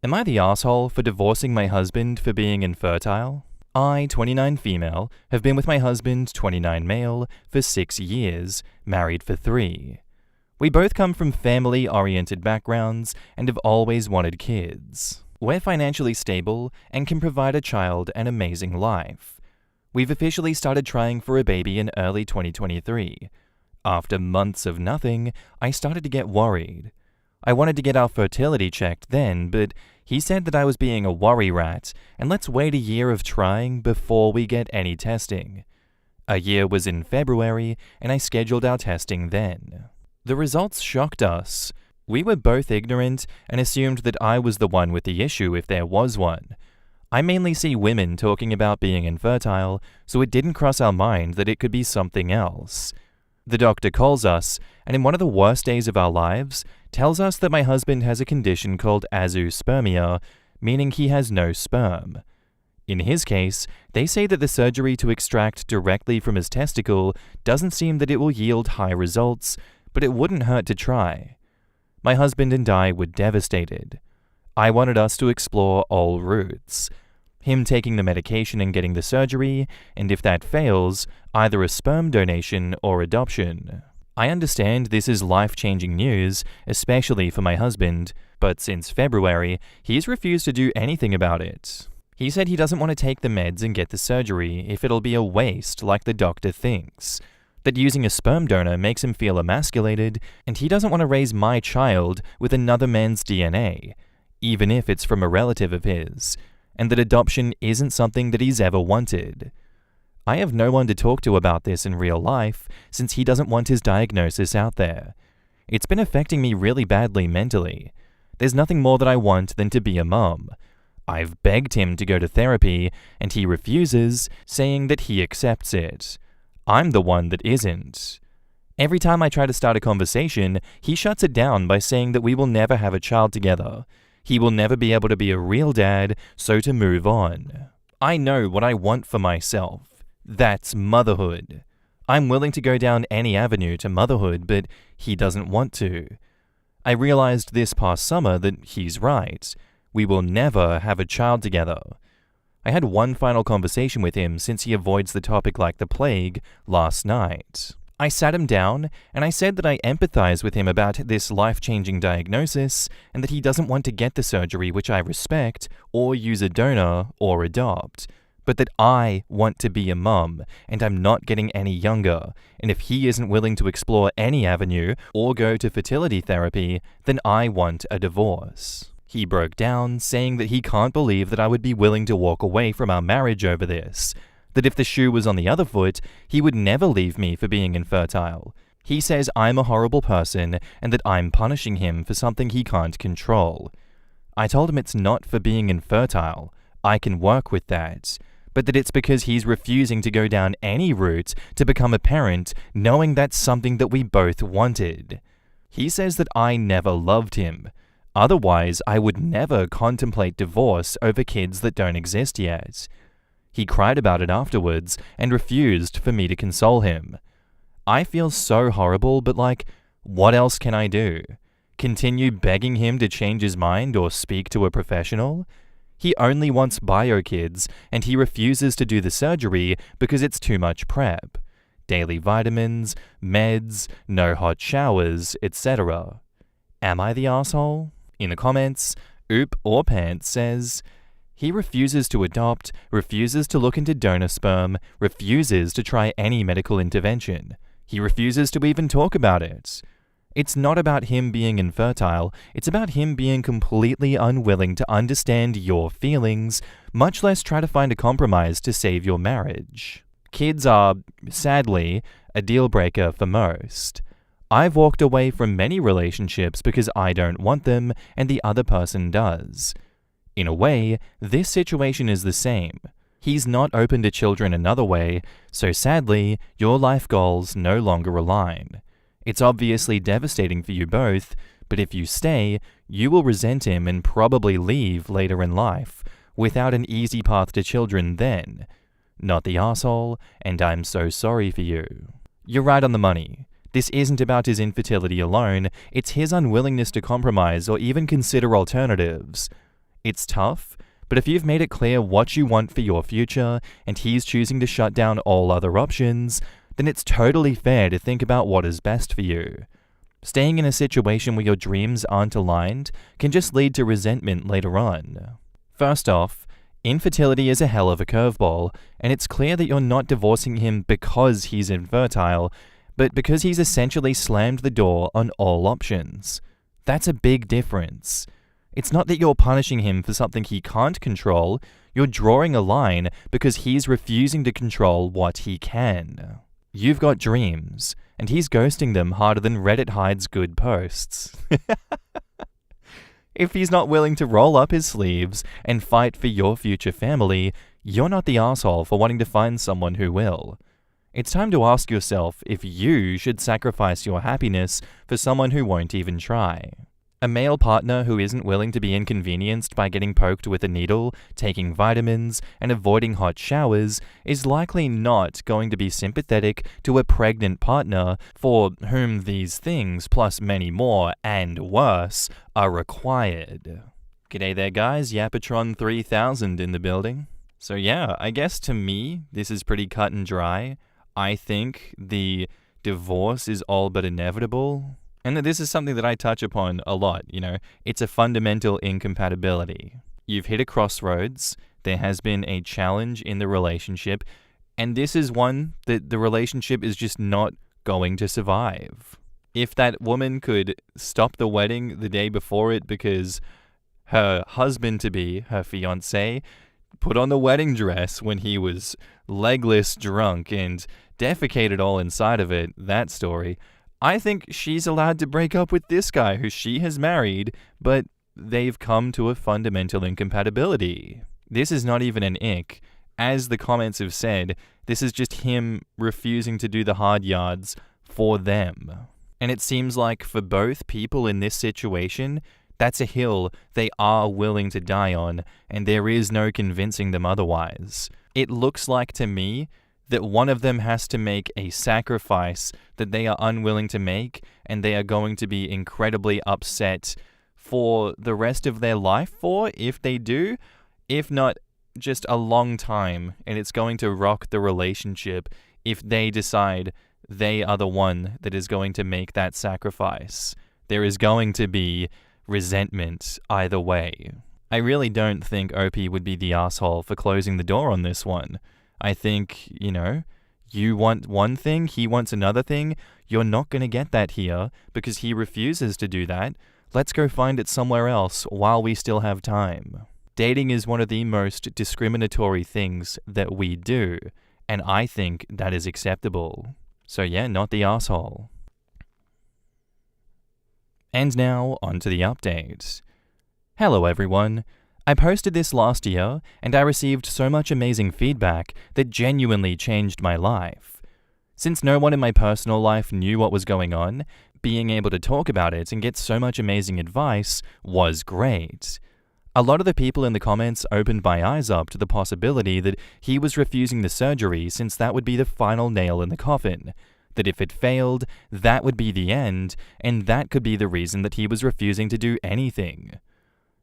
Am I the asshole for divorcing my husband for being infertile? I, 29 female, have been with my husband, 29 male, for 6 years, married for 3. We both come from family-oriented backgrounds and have always wanted kids. We're financially stable and can provide a child an amazing life. We've officially started trying for a baby in early 2023. After months of nothing, I started to get worried. I wanted to get our fertility checked then, but he said that I was being a worry rat, and let's wait a year of trying before we get any testing. A year was in February, and I scheduled our testing then. The results shocked us. We were both ignorant and assumed that I was the one with the issue if there was one. I mainly see women talking about being infertile, so it didn't cross our mind that it could be something else. The doctor calls us, and in one of the worst days of our lives, tells us that my husband has a condition called azoospermia, meaning he has no sperm. In his case, they say that the surgery to extract directly from his testicle doesn't seem that it will yield high results, but it wouldn't hurt to try. My husband and I were devastated. I wanted us to explore all routes. Him taking the medication and getting the surgery, and if that fails, either a sperm donation or adoption. I understand this is life-changing news, especially for my husband, but since February, he's refused to do anything about it. He said he doesn't want to take the meds and get the surgery if it'll be a waste like the doctor thinks, that using a sperm donor makes him feel emasculated, and he doesn't want to raise my child with another man's DNA, even if it's from a relative of his, and that adoption isn't something that he's ever wanted. I have no one to talk to about this in real life since he doesn't want his diagnosis out there. It's been affecting me really badly mentally. There's nothing more that I want than to be a mum. I've begged him to go to therapy and he refuses, saying that he accepts it. I'm the one that isn't. Every time I try to start a conversation, he shuts it down by saying that we will never have a child together. He will never be able to be a real dad, so to move on. I know what I want for myself. That's motherhood. I'm willing to go down any avenue to motherhood, but he doesn't want to. I realized this past summer that he's right. We will never have a child together. I had one final conversation with him since he avoids the topic like the plague last night. I sat him down and I said that I empathize with him about this life-changing diagnosis and that he doesn't want to get the surgery, which I respect, or use a donor or adopt, but that I want to be a mum and I'm not getting any younger, and if he isn't willing to explore any avenue or go to fertility therapy, then I want a divorce. He broke down, saying that he can't believe that I would be willing to walk away from our marriage over this, that if the shoe was on the other foot, he would never leave me for being infertile. He says I'm a horrible person and that I'm punishing him for something he can't control. I told him it's not for being infertile. I can work with that. But that it's because he's refusing to go down any route to become a parent, knowing that's something that we both wanted. He says that I never loved him. Otherwise, I would never contemplate divorce over kids that don't exist yet. He cried about it afterwards and refused for me to console him. I feel so horrible, but what else can I do? Continue begging him to change his mind or speak to a professional? He only wants bio kids, and he refuses to do the surgery because it's too much prep. Daily vitamins, meds, no hot showers, etc. Am I the asshole? In the comments, Oop or Pants says, he refuses to adopt, refuses to look into donor sperm, refuses to try any medical intervention. He refuses to even talk about it. It's not about him being infertile, it's about him being completely unwilling to understand your feelings, much less try to find a compromise to save your marriage. Kids are, sadly, a deal breaker for most. I've walked away from many relationships because I don't want them and the other person does. In a way, this situation is the same. He's not open to children another way, so sadly, your life goals no longer align. It's obviously devastating for you both, but if you stay, you will resent him and probably leave later in life, without an easy path to children then. Not the asshole, and I'm so sorry for you. You're right on the money. This isn't about his infertility alone, it's his unwillingness to compromise or even consider alternatives. It's tough, but if you've made it clear what you want for your future and he's choosing to shut down all other options, then it's totally fair to think about what is best for you. Staying in a situation where your dreams aren't aligned can just lead to resentment later on. First off, infertility is a hell of a curveball, and it's clear that you're not divorcing him because he's infertile, but because he's essentially slammed the door on all options. That's a big difference. It's not that you're punishing him for something he can't control, you're drawing a line because he's refusing to control what he can. You've got dreams, and he's ghosting them harder than Reddit hides good posts. If he's not willing to roll up his sleeves and fight for your future family, you're not the asshole for wanting to find someone who will. It's time to ask yourself if you should sacrifice your happiness for someone who won't even try. A male partner who isn't willing to be inconvenienced by getting poked with a needle, taking vitamins, and avoiding hot showers is likely not going to be sympathetic to a pregnant partner for whom these things, plus many more and worse, are required. G'day there guys, Yapatron 3000 in the building. So yeah, I guess to me, this is pretty cut and dry. I think the divorce is all but inevitable. And this is something that I touch upon a lot, it's a fundamental incompatibility. You've hit a crossroads, there has been a challenge in the relationship, and this is one that the relationship is just not going to survive. If that woman could stop the wedding the day before it because her husband-to-be, her fiancé, put on the wedding dress when he was legless drunk and defecated all inside of it, that story, I think she's allowed to break up with this guy who she has married, but they've come to a fundamental incompatibility. This is not even an ick. As the comments have said, this is just him refusing to do the hard yards for them. And it seems like for both people in this situation, that's a hill they are willing to die on, and there is no convincing them otherwise. It looks like to me that one of them has to make a sacrifice that they are unwilling to make, and they are going to be incredibly upset for the rest of their life for if they do, if not just a long time, and it's going to rock the relationship if they decide they are the one that is going to make that sacrifice. There is going to be resentment either way. I really don't think Opie would be the asshole for closing the door on this one. I think, you want one thing, he wants another thing. You're not going to get that here because he refuses to do that. Let's go find it somewhere else while we still have time. Dating is one of the most discriminatory things that we do, and I think that is acceptable. So yeah, not the asshole. And now, on to the update. Hello everyone. I posted this last year, and I received so much amazing feedback that genuinely changed my life. Since no one in my personal life knew what was going on, being able to talk about it and get so much amazing advice was great. A lot of the people in the comments opened my eyes up to the possibility that he was refusing the surgery since that would be the final nail in the coffin, that if it failed, that would be the end, and that could be the reason that he was refusing to do anything.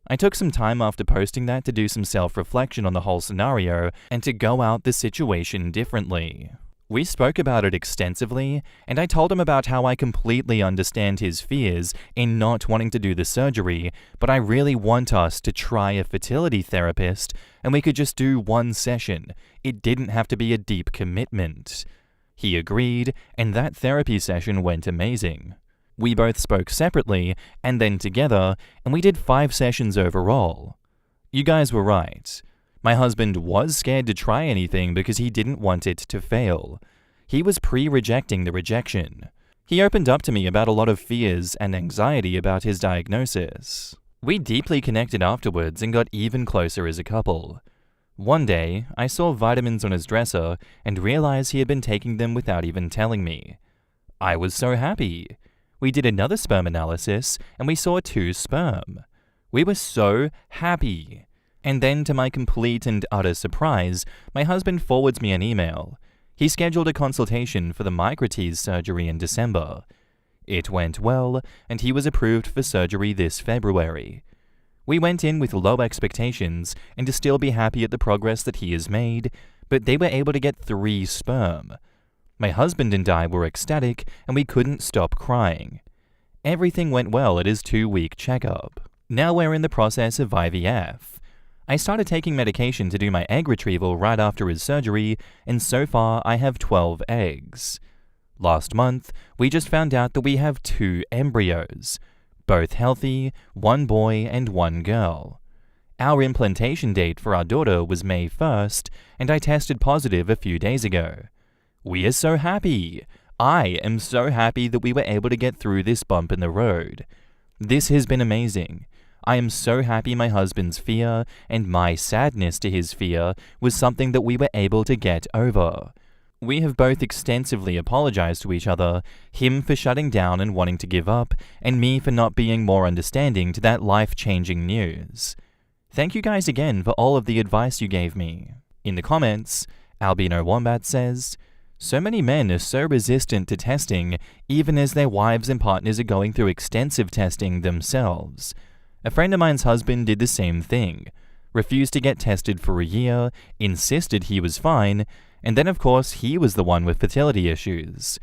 I took some time after posting that to do some self-reflection on the whole scenario and to go out the situation differently. We spoke about it extensively, and I told him about how I completely understand his fears in not wanting to do the surgery, but I really want us to try a fertility therapist, and we could just do one session. It didn't have to be a deep commitment. He agreed, and that therapy session went amazing. We both spoke separately and then together, and we did 5 sessions overall. You guys were right. My husband was scared to try anything because he didn't want it to fail. He was pre-rejecting the rejection. He opened up to me about a lot of fears and anxiety about his diagnosis. We deeply connected afterwards and got even closer as a couple. One day, I saw vitamins on his dresser and realized he had been taking them without even telling me. I was so happy. We did another sperm analysis, and we saw 2 sperm. We were so happy. And then, to my complete and utter surprise, my husband forwards me an email. He scheduled a consultation for the microtease surgery in December. It went well, and he was approved for surgery this February. We went in with low expectations and to still be happy at the progress that he has made, but they were able to get 3 sperm. My husband and I were ecstatic and we couldn't stop crying. Everything went well at his 2-week checkup. Now we're in the process of IVF. I started taking medication to do my egg retrieval right after his surgery, and so far I have 12 eggs. Last month, we just found out that we have 2 embryos, both healthy, 1 boy and 1 girl. Our implantation date for our daughter was May 1st, and I tested positive a few days ago. We are so happy! I am so happy that we were able to get through this bump in the road. This has been amazing. I am so happy my husband's fear and my sadness to his fear was something that we were able to get over. We have both extensively apologized to each other, him for shutting down and wanting to give up, and me for not being more understanding to that life-changing news. Thank you guys again for all of the advice you gave me. In the comments, Albino Wombat says, "So many men are so resistant to testing, even as their wives and partners are going through extensive testing themselves. A friend of mine's husband did the same thing, refused to get tested for a year, insisted he was fine, and then of course he was the one with fertility issues.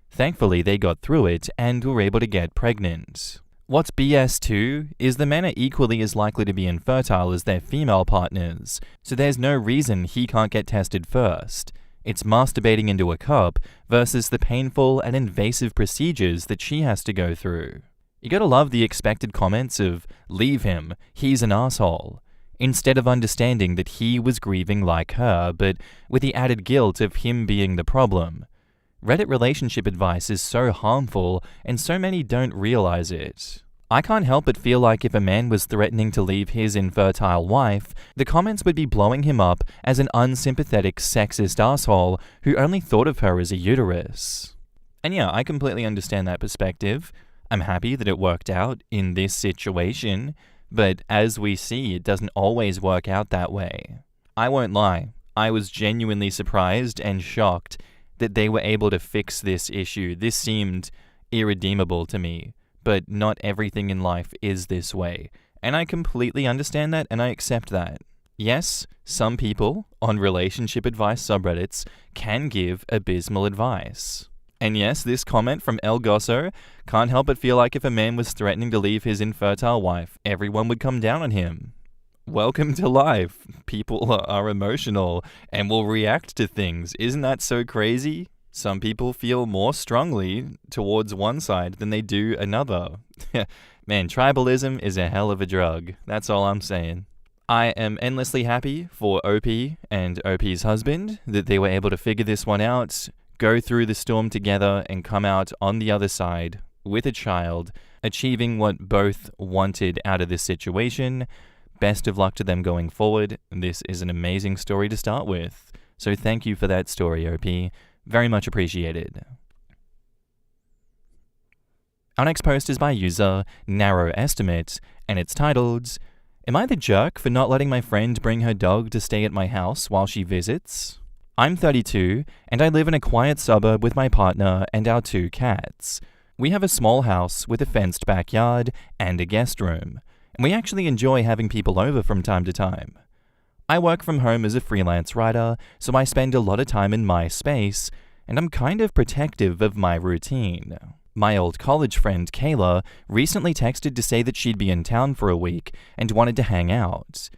Thankfully they got through it and were able to get pregnant." What's BS too is the men are equally as likely to be infertile as their female partners, so there's no reason he can't get tested first. It's masturbating into a cup versus the painful and invasive procedures that she has to go through. You gotta love the expected comments of, "Leave him, he's an asshole," instead of understanding that he was grieving like her, but with the added guilt of him being the problem. Reddit relationship advice is so harmful, and so many don't realize it. I can't help but feel like if a man was threatening to leave his infertile wife, the comments would be blowing him up as an unsympathetic, sexist asshole who only thought of her as a uterus. And yeah, I completely understand that perspective. I'm happy that it worked out in this situation, but as we see, it doesn't always work out that way. I won't lie, I was genuinely surprised and shocked that they were able to fix this issue. This seemed irredeemable to me, but not everything in life is this way, and I completely understand that and I accept that. Yes, some people on relationship advice subreddits can give abysmal advice. And yes, this comment from El Gosso can't help but feel like if a man was threatening to leave his infertile wife, everyone would come down on him. Welcome to life. People are emotional and will react to things. Isn't that so crazy? Some people feel more strongly towards one side than they do another. Man, tribalism is a hell of a drug. That's all I'm saying. I am endlessly happy for OP and OP's husband that they were able to figure this one out, go through the storm together, and come out on the other side with a child, achieving what both wanted out of this situation. Best of luck to them going forward. This is an amazing story to start with. So thank you for that story, OP. Very much appreciated. Our next post is by user Narrow Estimate, and it's titled, "Am I the jerk for not letting my friend bring her dog to stay at my house while she visits? I'm 32, and I live in a quiet suburb with my partner and our 2 cats. We have a small house with a fenced backyard and a guest room, and we actually enjoy having people over from time to time. I work from home as a freelance writer, so I spend a lot of time in my space, and I'm kind of protective of my routine. My old college friend Kayla recently texted to say that she'd be in town for a week and wanted to hang out.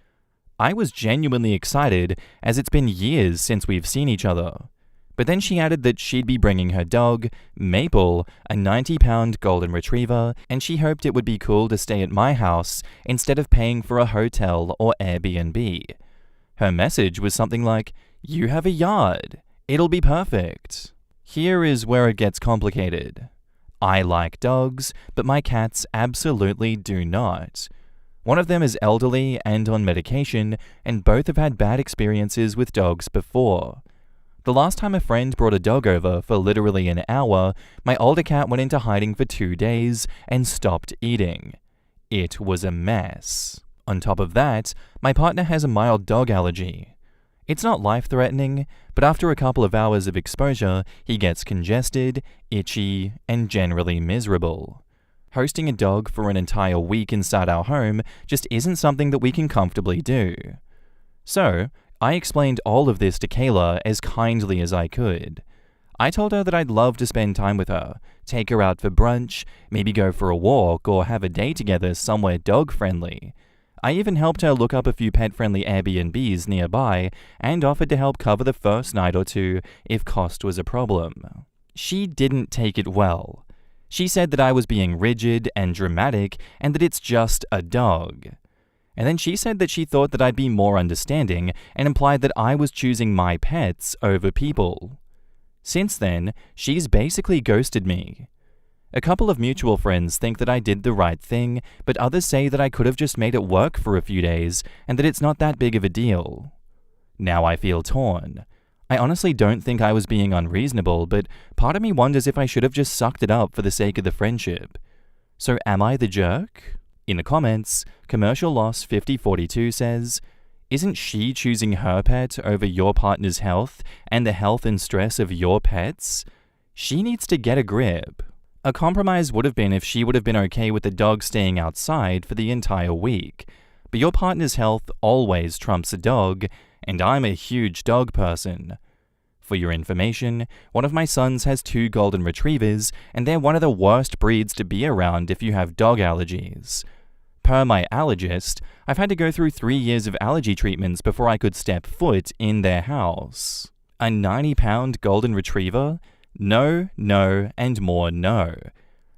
I was genuinely excited, as it's been years since we've seen each other. But then she added that she'd be bringing her dog, Maple, a 90-pound golden retriever, and she hoped it would be cool to stay at my house instead of paying for a hotel or Airbnb. Her message was something like, 'You have a yard. It'll be perfect.' Here is where it gets complicated. I like dogs, but my cats absolutely do not. One of them is elderly and on medication, and both have had bad experiences with dogs before. The last time a friend brought a dog over for literally an hour, my older cat went into hiding for 2 days and stopped eating. It was a mess. On top of that, my partner has a mild dog allergy. It's not life-threatening, but after a couple of hours of exposure, he gets congested, itchy, and generally miserable. Hosting a dog for an entire week inside our home just isn't something that we can comfortably do. So, I explained all of this to Kayla as kindly as I could. I told her that I'd love to spend time with her, take her out for brunch, maybe go for a walk or have a day together somewhere dog-friendly. I even helped her look up a few pet-friendly Airbnbs nearby and offered to help cover the first night or two if cost was a problem. She didn't take it well. She said that I was being rigid and dramatic and that it's just a dog. And then she said that she thought that I'd be more understanding and implied that I was choosing my pets over people. Since then, she's basically ghosted me. A couple of mutual friends think that I did the right thing, but others say that I could have just made it work for a few days and that it's not that big of a deal. Now I feel torn. I honestly don't think I was being unreasonable, but part of me wonders if I should have just sucked it up for the sake of the friendship. So am I the jerk? In the comments, Commercial Loss 5042 says, "Isn't she choosing her pet over your partner's health and the health and stress of your pets? She needs to get a grip." A compromise would have been if she would have been okay with the dog staying outside for the entire week. But your partner's health always trumps a dog, and I'm a huge dog person. For your information, one of my sons has 2 golden retrievers, and they're one of the worst breeds to be around if you have dog allergies. Per my allergist, I've had to go through 3 years of allergy treatments before I could step foot in their house. A 90-pound golden retriever? No, no, and more no.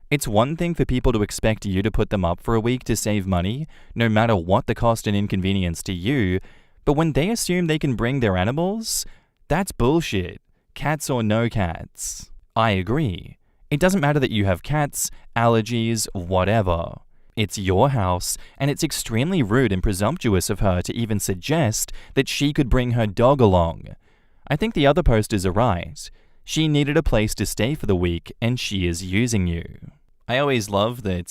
It's one thing for people to expect you to put them up for a week to save money, no matter what the cost and inconvenience to you, but when they assume they can bring their animals, that's bullshit. Cats or no cats. I agree. It doesn't matter that you have cats, allergies, whatever. It's your house, and it's extremely rude and presumptuous of her to even suggest that she could bring her dog along. I think the other posters are right. She needed a place to stay for the week, and she is using you. I always love that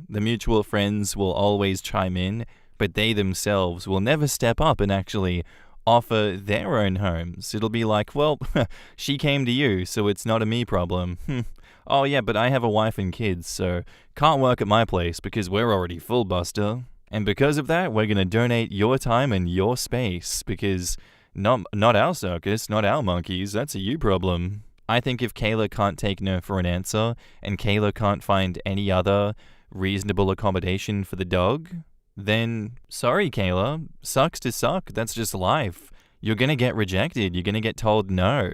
the mutual friends will always chime in, but they themselves will never step up and actually offer their own homes. It'll be like, well, she came to you, so it's not a me problem. Oh yeah, but I have a wife and kids, so can't work at my place because we're already full, buster. And because of that, we're going to donate your time and your space because not our circus, not our monkeys, that's a you problem. I think if Kayla can't take no for an answer and Kayla can't find any other reasonable accommodation for the dog, then sorry, Kayla, sucks to suck, that's just life. You're going to get rejected, you're going to get told no.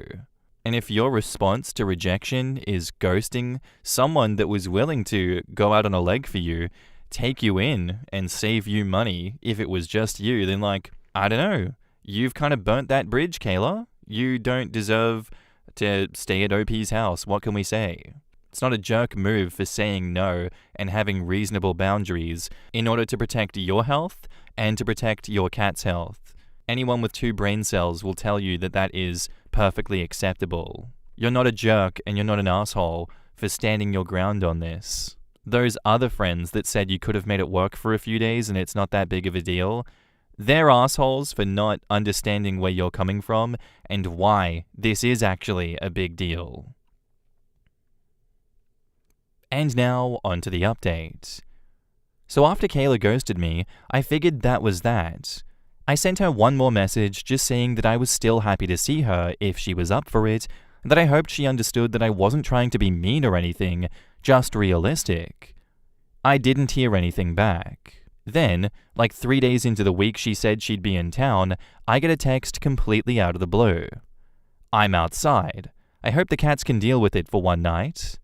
And if your response to rejection is ghosting someone that was willing to go out on a leg for you, take you in, and save you money if it was just you, then I don't know. You've kind of burnt that bridge, Kayla. You don't deserve to stay at OP's house. What can we say? It's not a jerk move for saying no and having reasonable boundaries in order to protect your health and to protect your cat's health. Anyone with 2 brain cells will tell you that that is perfectly acceptable. You're not a jerk and you're not an asshole for standing your ground on this. Those other friends that said you could have made it work for a few days and it's not that big of a deal, they're assholes for not understanding where you're coming from and why this is actually a big deal. And now, on to the update. So after Kayla ghosted me, I figured that was that. I sent her one more message just saying that I was still happy to see her if she was up for it, and that I hoped she understood that I wasn't trying to be mean or anything, just realistic. I didn't hear anything back. Then, 3 days into the week she said she'd be in town, I get a text completely out of the blue. "I'm outside. I hope the cats can deal with it for one night."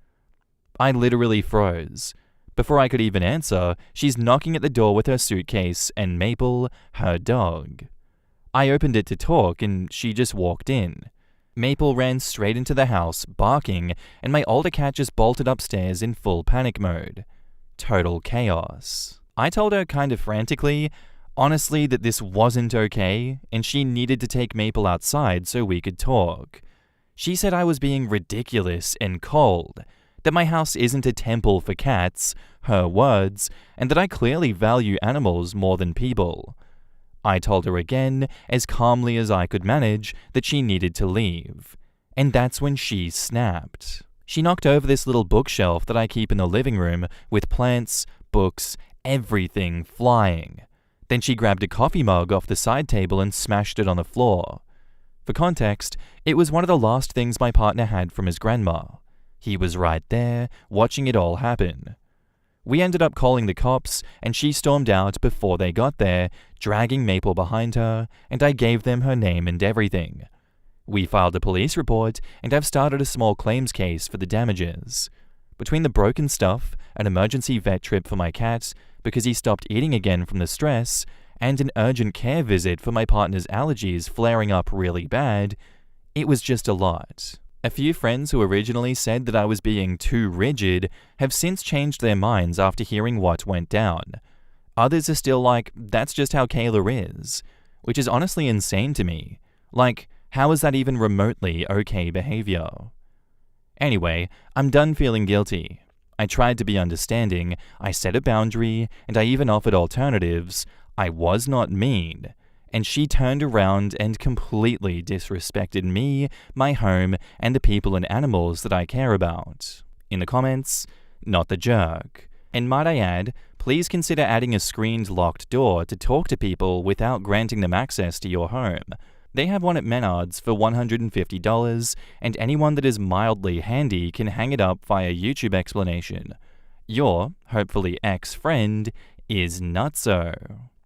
I literally froze. Before I could even answer, she's knocking at the door with her suitcase and Maple, her dog. I opened it to talk and she just walked in. Maple ran straight into the house, barking, and my older cat just bolted upstairs in full panic mode. Total chaos. I told her kind of frantically, honestly, that this wasn't okay, and she needed to take Maple outside so we could talk. She said I was being ridiculous and cold, that my house isn't a temple for cats, her words, and that I clearly value animals more than people. I told her again, as calmly as I could manage, that she needed to leave. And that's when she snapped. She knocked over this little bookshelf that I keep in the living room with plants, books, everything flying. Then she grabbed a coffee mug off the side table and smashed it on the floor. For context, it was one of the last things my partner had from his grandma. He was right there, watching it all happen. We ended up calling the cops, and she stormed out before they got there, dragging Maple behind her, and I gave them her name and everything. We filed a police report, and I've started a small claims case for the damages. Between the broken stuff, an emergency vet trip for my cat because he stopped eating again from the stress, and an urgent care visit for my partner's allergies flaring up really bad, it was just a lot. A few friends who originally said that I was being too rigid have since changed their minds after hearing what went down. Others are still like, that's just how Kayla is, which is honestly insane to me. Like, how is that even remotely okay behavior? Anyway, I'm done feeling guilty. I tried to be understanding, I set a boundary, and I even offered alternatives. I was not mean. And she turned around and completely disrespected me, my home, and the people and animals that I care about. In the comments, not the jerk. And might I add, please consider adding a screened locked door to talk to people without granting them access to your home. They have one at Menards for $150, and anyone that is mildly handy can hang it up via YouTube explanation. Your, hopefully ex-friend, is nutso.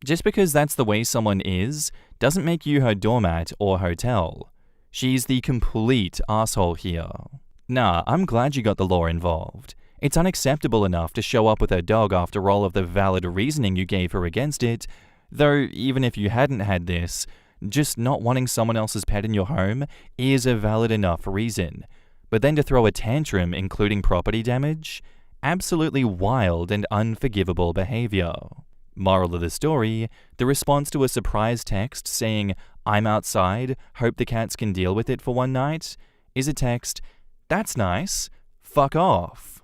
Just because that's the way someone is, doesn't make you her doormat or hotel. She's the complete asshole here. Nah, I'm glad you got the law involved. It's unacceptable enough to show up with her dog after all of the valid reasoning you gave her against it, though even if you hadn't had this, just not wanting someone else's pet in your home is a valid enough reason. But then to throw a tantrum including property damage? Absolutely wild and unforgivable behavior. Moral of the story, the response to a surprise text saying, "I'm outside, hope the cats can deal with it for one night," is a text, "That's nice, fuck off."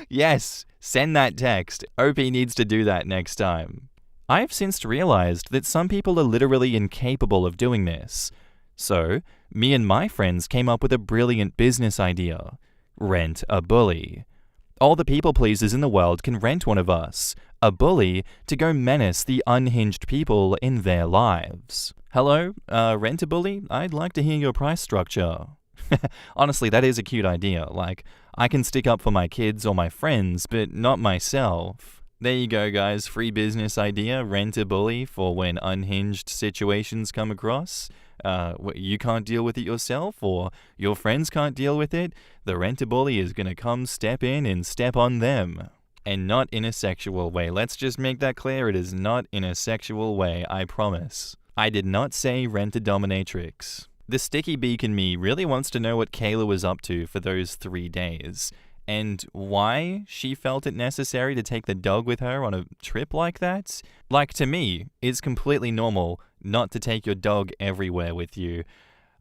Yes, send that text. OP needs to do that next time. I have since realized that some people are literally incapable of doing this. So, me and my friends came up with a brilliant business idea. Rent a bully. All the people pleasers in the world can rent one of us, a bully, to go menace the unhinged people in their lives. Hello, rent a bully? I'd like to hear your price structure. Honestly, that is a cute idea. Like, I can stick up for my kids or my friends, but not myself. There you go, guys. Free business idea. Rent a bully for when unhinged situations come across. You can't deal with it yourself, or your friends can't deal with it. The rent a bully is going to come step in and step on them. And not in a sexual way. Let's just make that clear. It is not in a sexual way, I promise. I did not say rent a dominatrix. The sticky beak in me really wants to know what Kayla was up to for those 3 days. And why she felt it necessary to take the dog with her on a trip like that? Like, to me, it's completely normal not to take your dog everywhere with you.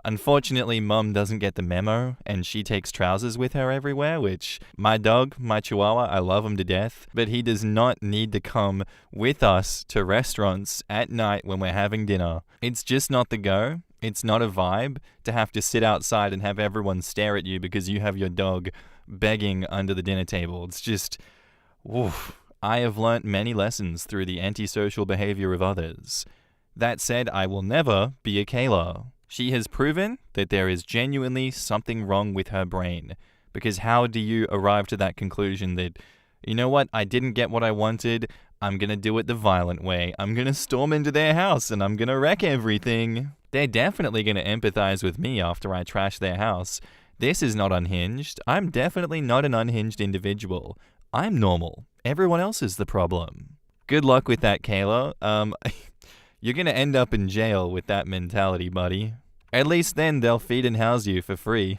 Unfortunately, Mum doesn't get the memo, and she takes trousers with her everywhere, which, my dog, my Chihuahua, I love him to death, but he does not need to come with us to restaurants at night when we're having dinner. It's just not the go. It's not a vibe to have to sit outside and have everyone stare at you because you have your dog begging under the dinner table. It's just, oof. I have learnt many lessons through the antisocial behavior of others. That said, I will never be a Kayla. She has proven that there is genuinely something wrong with her brain. Because how do you arrive to that conclusion that, you know what, I didn't get what I wanted, I'm gonna do it the violent way. I'm gonna storm into their house and I'm gonna wreck everything. They're definitely gonna empathize with me after I trash their house. This is not unhinged. I'm definitely not an unhinged individual. I'm normal. Everyone else is the problem. Good luck with that, Kayla. You're gonna end up in jail with that mentality, buddy. At least then they'll feed and house you for free.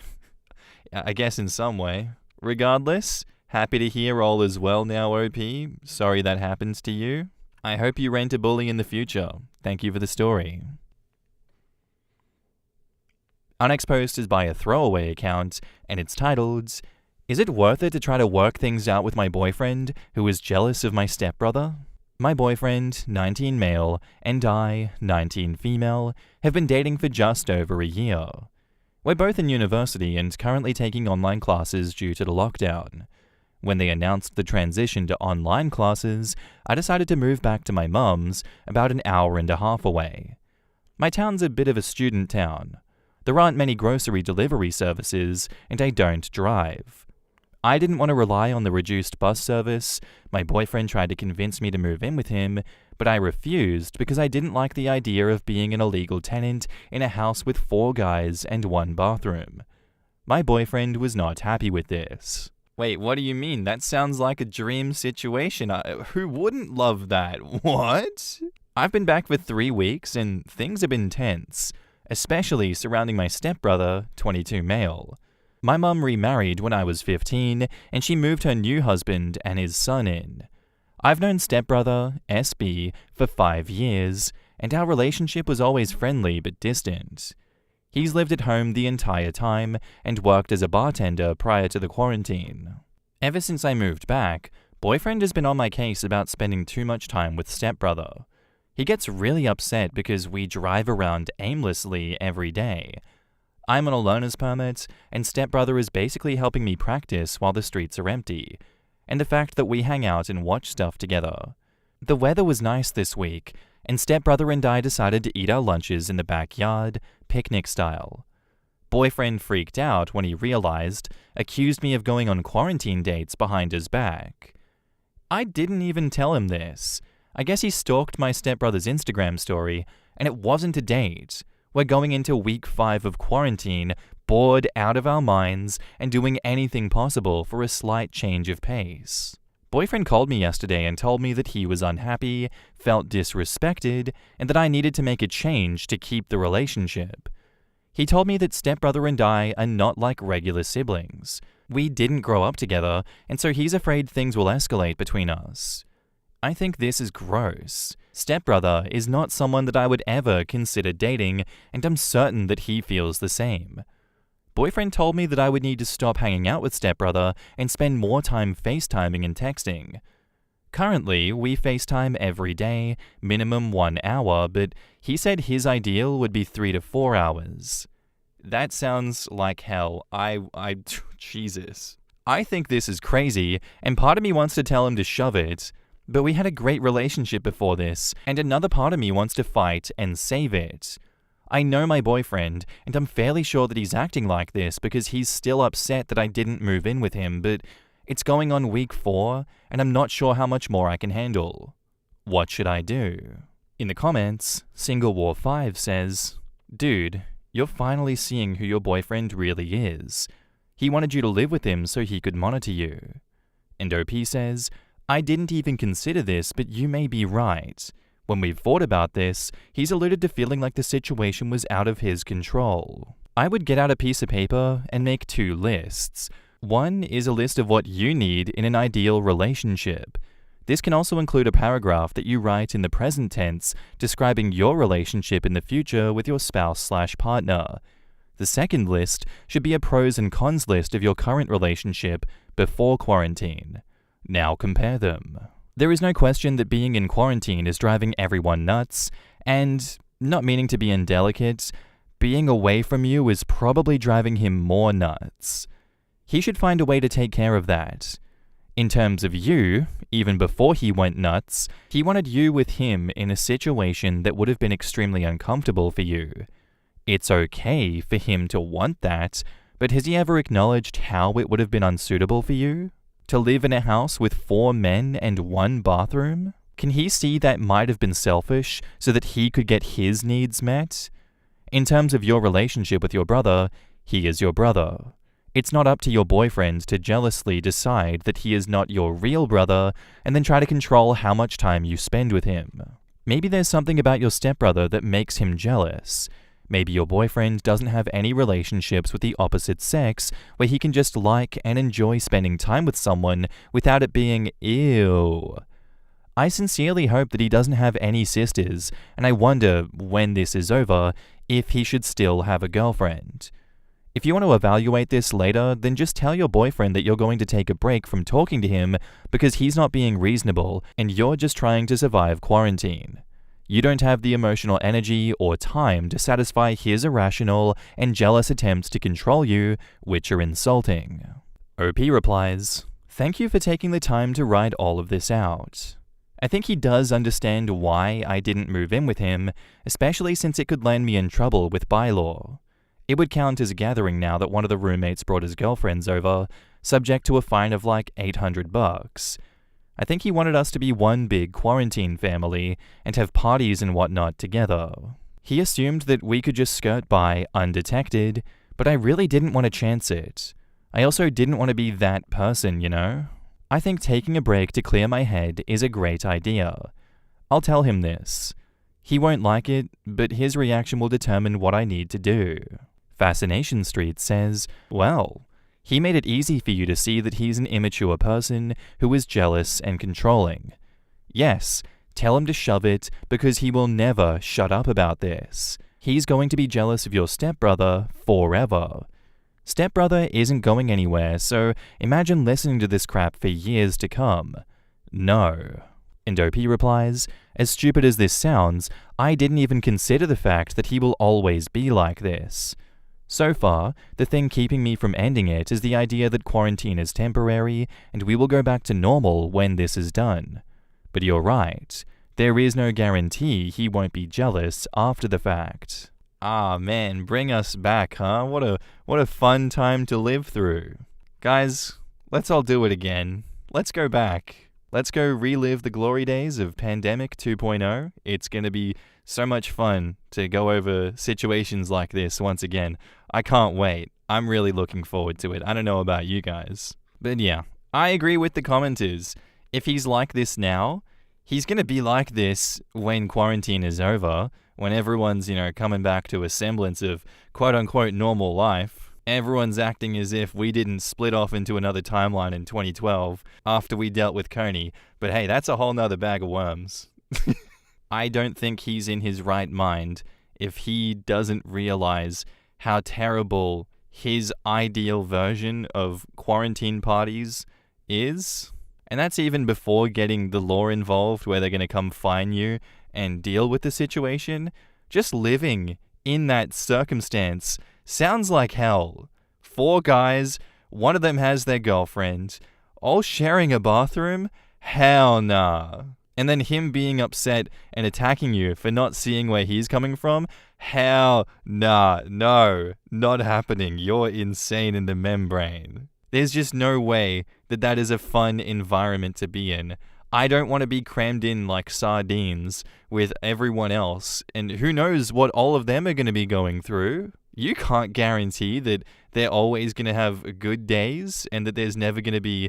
I guess in some way. Regardless, happy to hear all is well now, OP. Sorry that happens to you. I hope you rent a bully in the future. Thank you for the story. Our next post is by a throwaway account, and it's titled, "Is it worth it to try to work things out with my boyfriend, who is jealous of my stepbrother? My boyfriend, 19 male, and I, 19 female, have been dating for just over a year. We're both in university and currently taking online classes due to the lockdown. When they announced the transition to online classes, I decided to move back to my mum's, about an hour and a half away. My town's a bit of a student town. There aren't many grocery delivery services, and I don't drive. I didn't want to rely on the reduced bus service. My boyfriend tried to convince me to move in with him, but I refused because I didn't like the idea of being an illegal tenant in a house with 4 guys and 1 bathroom. My boyfriend was not happy with this. Wait, what do you mean? That sounds like a dream situation. Who wouldn't love that? What? I've been back for 3 weeks and things have been tense, especially surrounding my stepbrother, 22 male. My mum remarried when I was 15 and she moved her new husband and his son in. I've known stepbrother, SB, for 5 years, and our relationship was always friendly but distant. He's lived at home the entire time and worked as a bartender prior to the quarantine. Ever since I moved back, boyfriend has been on my case about spending too much time with stepbrother. He gets really upset because we drive around aimlessly every day. I'm on a learner's permit, and stepbrother is basically helping me practice while the streets are empty, and the fact that we hang out and watch stuff together. The weather was nice this week, and stepbrother and I decided to eat our lunches in the backyard, picnic style. Boyfriend freaked out when he realized, accused me of going on quarantine dates behind his back. I didn't even tell him this. I guess he stalked my stepbrother's Instagram story, and it wasn't a date. We're going into week 5 of quarantine, bored out of our minds, and doing anything possible for a slight change of pace. Boyfriend called me yesterday and told me that he was unhappy, felt disrespected, and that I needed to make a change to keep the relationship. He told me that stepbrother and I are not like regular siblings. We didn't grow up together, and so he's afraid things will escalate between us. I think this is gross. Stepbrother is not someone that I would ever consider dating, and I'm certain that he feels the same. Boyfriend told me that I would need to stop hanging out with stepbrother and spend more time FaceTiming and texting. Currently, we FaceTime every day, minimum 1 hour, but he said his ideal would be 3 to 4 hours. That sounds like hell. Jesus. I think this is crazy, and part of me wants to tell him to shove it, but we had a great relationship before this, and another part of me wants to fight and save it. I know my boyfriend, and I'm fairly sure that he's acting like this because he's still upset that I didn't move in with him, but it's going on week 4, and I'm not sure how much more I can handle. What should I do? In the comments, Single War 5 says, "Dude, you're finally seeing who your boyfriend really is. He wanted you to live with him so he could monitor you." And OP says, "I didn't even consider this, but you may be right. When we've thought about this, he's alluded to feeling like the situation was out of his control." I would get out a piece of paper and make 2 lists. One is a list of what you need in an ideal relationship. This can also include a paragraph that you write in the present tense describing your relationship in the future with your spouse/partner. The second list should be a pros and cons list of your current relationship before quarantine. Now compare them. There is no question that being in quarantine is driving everyone nuts, and, not meaning to be indelicate, being away from you is probably driving him more nuts. He should find a way to take care of that. In terms of you, even before he went nuts, he wanted you with him in a situation that would have been extremely uncomfortable for you. It's okay for him to want that, but has he ever acknowledged how it would have been unsuitable for you? To live in a house with 4 men and 1 bathroom? Can he see that might have been selfish so that he could get his needs met? In terms of your relationship with your brother, he is your brother. It's not up to your boyfriend to jealously decide that he is not your real brother and then try to control how much time you spend with him. Maybe there's something about your stepbrother that makes him jealous. Maybe your boyfriend doesn't have any relationships with the opposite sex where he can just like and enjoy spending time with someone without it being ew. I sincerely hope that he doesn't have any sisters, and I wonder, when this is over, if he should still have a girlfriend. If you want to evaluate this later, then just tell your boyfriend that you're going to take a break from talking to him because he's not being reasonable and you're just trying to survive quarantine. You don't have the emotional energy or time to satisfy his irrational and jealous attempts to control you, which are insulting. OP replies, "Thank you for taking the time to write all of this out. I think he does understand why I didn't move in with him, especially since it could land me in trouble with bylaw. It would count as a gathering now that one of the roommates brought his girlfriends over, subject to a fine of like $800. I think he wanted us to be one big quarantine family and have parties and whatnot together. He assumed that we could just skirt by undetected, but I really didn't want to chance it. I also didn't want to be that person, you know? I think taking a break to clear my head is a great idea. I'll tell him this. He won't like it, but his reaction will determine what I need to do." Fascination Street says, "Well, he made it easy for you to see that he's an immature person who is jealous and controlling. Yes, tell him to shove it because he will never shut up about this. He's going to be jealous of your stepbrother forever. Stepbrother isn't going anywhere, so imagine listening to this crap for years to come. No." And OP replies, "As stupid as this sounds, I didn't even consider the fact that he will always be like this. So far, the thing keeping me from ending it is the idea that quarantine is temporary and we will go back to normal when this is done. But you're right, there is no guarantee he won't be jealous after the fact." Ah man, bring us back, huh? What a fun time to live through. Guys, let's all do it again. Let's go back. Let's go relive the glory days of Pandemic 2.0. It's going to be so much fun to go over situations like this once again. I can't wait. I'm really looking forward to it. I don't know about you guys. But yeah, I agree with the commenters. If he's like this now, he's going to be like this when quarantine is over, when everyone's, coming back to a semblance of quote-unquote normal life. Everyone's acting as if we didn't split off into another timeline in 2012 after we dealt with Coney. But hey, that's a whole nother bag of worms. I don't think he's in his right mind if he doesn't realize how terrible his ideal version of quarantine parties is. And that's even before getting the law involved where they're going to come fine you and deal with the situation. Just living in that circumstance sounds like hell. 4 guys, one of them has their girlfriend, all sharing a bathroom? Hell nah. And then him being upset and attacking you for not seeing where he's coming from? Hell nah, no, not happening. You're insane in the membrane. There's just no way that that is a fun environment to be in. I don't want to be crammed in like sardines with everyone else, and who knows what all of them are going to be going through. You can't guarantee that they're always going to have good days and that there's never going to be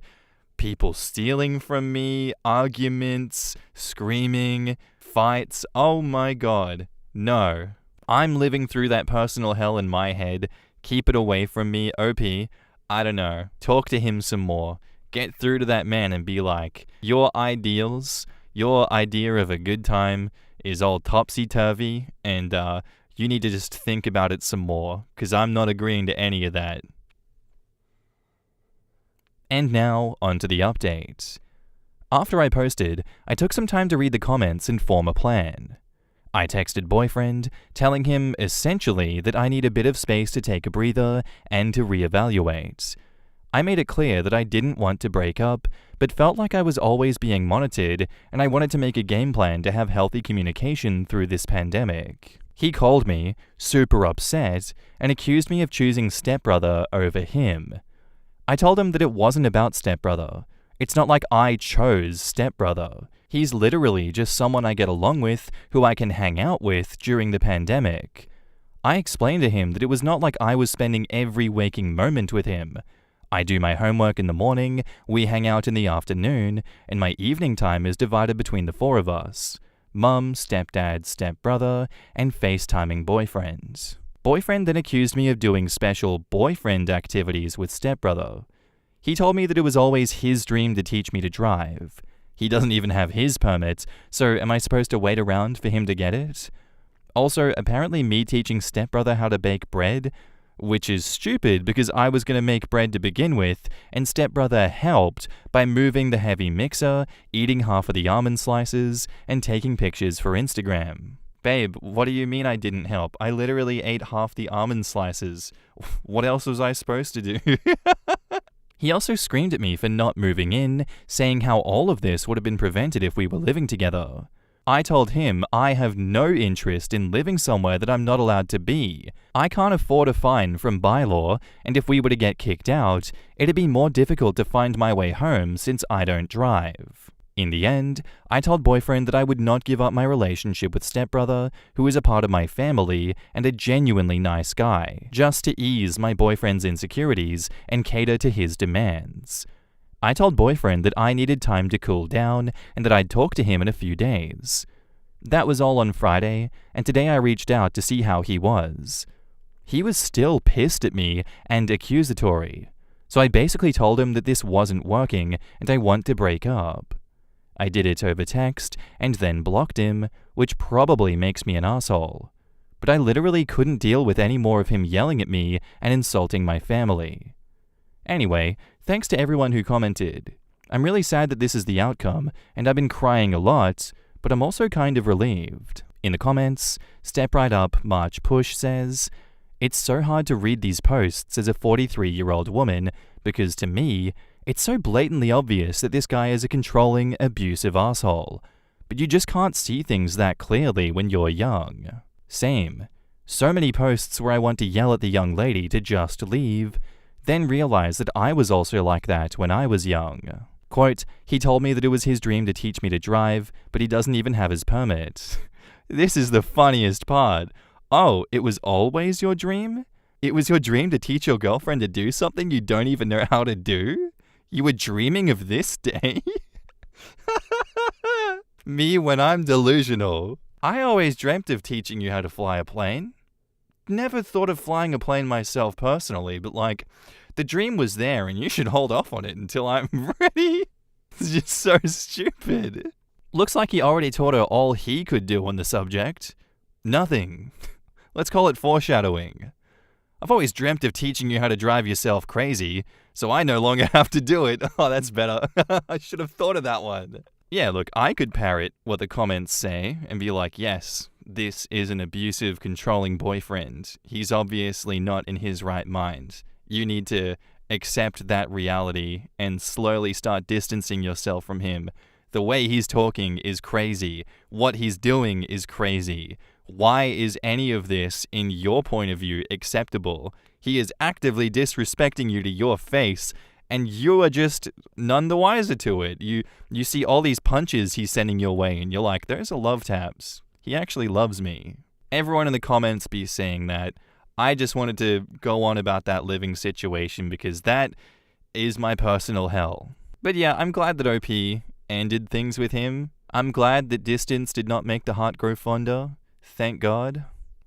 people stealing from me, arguments, screaming, fights. Oh my god, no. I'm living through that personal hell in my head. Keep it away from me, OP. I don't know. Talk to him some more. Get through to that man and be like, your ideals, your idea of a good time is all topsy-turvy, and you need to just think about it some more, because I'm not agreeing to any of that. And now, onto the update. After I posted, I took some time to read the comments and form a plan. I texted boyfriend, telling him essentially that I need a bit of space to take a breather and to reevaluate. I made it clear that I didn't want to break up, but felt like I was always being monitored, and I wanted to make a game plan to have healthy communication through this pandemic. He called me, super upset, and accused me of choosing stepbrother over him. I told him that it wasn't about stepbrother. It's not like I chose stepbrother. He's literally just someone I get along with, who I can hang out with during the pandemic. I explained to him that it was not like I was spending every waking moment with him. I do my homework in the morning, we hang out in the afternoon, and my evening time is divided between the 4 of us. Mum, stepdad, stepbrother, and FaceTiming boyfriend. Boyfriend then accused me of doing special boyfriend activities with stepbrother. He told me that it was always his dream to teach me to drive. He doesn't even have his permit, so am I supposed to wait around for him to get it? Also, apparently me teaching stepbrother how to bake bread? which is stupid because I was going to make bread to begin with, and stepbrother helped by moving the heavy mixer, eating half of the almond slices, and taking pictures for Instagram. Babe, what do you mean I didn't help? I literally ate half the almond slices. What else was I supposed to do? He also screamed at me for not moving in, saying how all of this would have been prevented if we were living together. I told him I have no interest in living somewhere that I'm not allowed to be. I can't afford a fine from bylaw, and if we were to get kicked out, it'd be more difficult to find my way home since I don't drive. In the end, I told boyfriend that I would not give up my relationship with stepbrother, who is a part of my family and a genuinely nice guy, just to ease my boyfriend's insecurities and cater to his demands. I told boyfriend that I needed time to cool down and that I'd talk to him in a few days. That was all on Friday, and today I reached out to see how he was. He was still pissed at me and accusatory, so I basically told him that this wasn't working and I want to break up. I did it over text and then blocked him, which probably makes me an asshole. But I literally couldn't deal with any more of him yelling at me and insulting my family. Anyway, thanks to everyone who commented. I'm really sad that this is the outcome, and I've been crying a lot, but I'm also kind of relieved. In the comments, Step Right Up March Push says, "It's so hard to read these posts as a 43-year-old woman because to me, it's so blatantly obvious that this guy is a controlling, abusive asshole. But you just can't see things that clearly when you're young. Same. So many posts where I want to yell at the young lady to just leave, then realize that I was also like that when I was young. Quote, he told me that it was his dream to teach me to drive, but he doesn't even have his permit." This is the funniest part. Oh, it was always your dream? It was your dream to teach your girlfriend to do something you don't even know how to do? You were dreaming of this day? Me when I'm delusional. I always dreamt of teaching you how to fly a plane. Never thought of flying a plane myself personally, but the dream was there and you should hold off on it until I'm ready. It's just so stupid. Looks like he already taught her all he could do on the subject. Nothing. Let's call it foreshadowing. I've always dreamt of teaching you how to drive yourself crazy, so I no longer have to do it. Oh, that's better. I should have thought of that one. Yeah, look, I could parrot what the comments say and be like, yes, this is an abusive, controlling boyfriend. He's obviously not in his right mind. You need to accept that reality and slowly start distancing yourself from him. The way he's talking is crazy. What he's doing is crazy. Why is any of this, in your point of view, acceptable? He is actively disrespecting you to your face, and you are just none the wiser to it. You see all these punches he's sending your way, and you're like, those are love taps. He actually loves me. Everyone in the comments be saying that. I just wanted to go on about that living situation because that is my personal hell. But yeah, I'm glad that OP ended things with him. I'm glad that distance did not make the heart grow fonder. Thank God.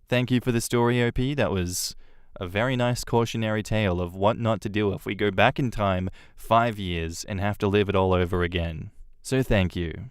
Thank you for the story, OP. That was a very nice cautionary tale of what not to do if we go back in time 5 years and have to live it all over again. So thank you.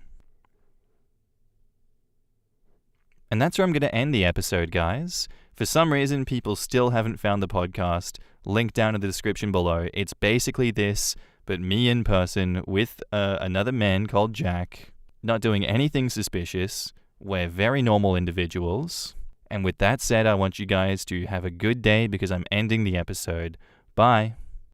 And that's where I'm going to end the episode, guys. For some reason, people still haven't found the podcast. Link down in the description below. It's basically this, but me in person with another man called Jack, not doing anything suspicious. We're very normal individuals. And with that said, I want you guys to have a good day because I'm ending the episode. Bye.